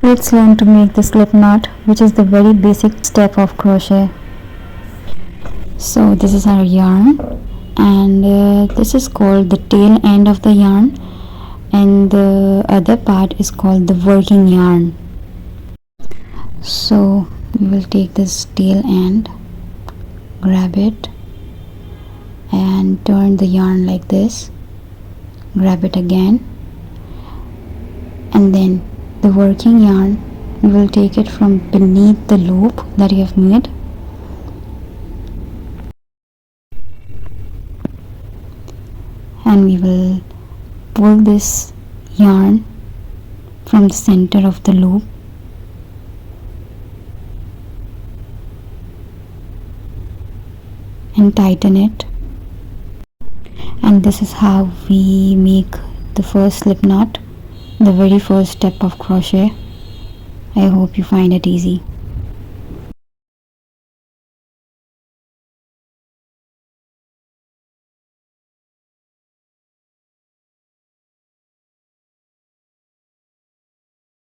Let's learn to make the slip knot, which is the very basic step of crochet. So this is our yarn, and this is called the tail end of the yarn, and the other part is called the working yarn. So we will take this tail end, grab it and turn the yarn like this, grab it again, and then the working yarn, we will take it from beneath the loop that you have made, and we will pull this yarn from the center of the loop and tighten it. And this is how we make the first slip knot, the very first step of crochet. I hope you find it easy.